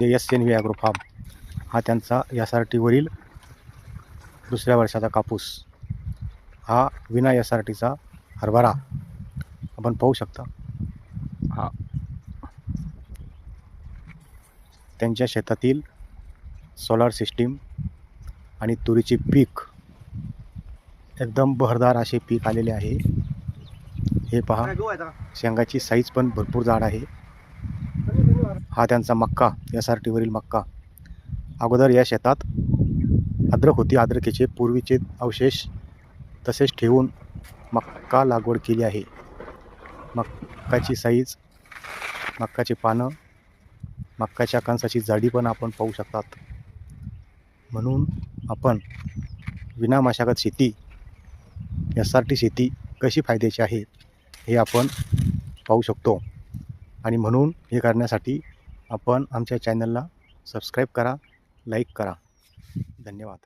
SNV agro form हा त्यांचा SRTवरील दुसऱ्या वर्षाचा कापूस, हा विना SRTचा हरभरा आपण पाहू शकता. हा त्यांच्या शेतातील सोलार सिस्टीम आणि तुरीचे पीक एकदम बहरदार असे पीक आलेले आहे. हे पहा, शेंगाची साईज पण भरपूर जाड आहे. हा त्यांचा मक्का, SRTवरील मक्का. अगोदर या शेतात अद्रक होती, अद्रकीचे पूर्वीचे अवशेष तसेच ठेवून मक्का लागवड केली आहे. मक्काची साईज, मक्काची पानं, मक्काच्या कणसाची जाडी पण आपण पाहू शकतात. म्हणून आपण विना मशागत शेती, SRT शेती कशी फायद्याची आहे हे आपण पाहू शकतो. आणि म्हणून हे करण्यासाठी आपण आमच्या चॅनलला सबस्क्राईब करा, लाईक करा. धन्यवाद.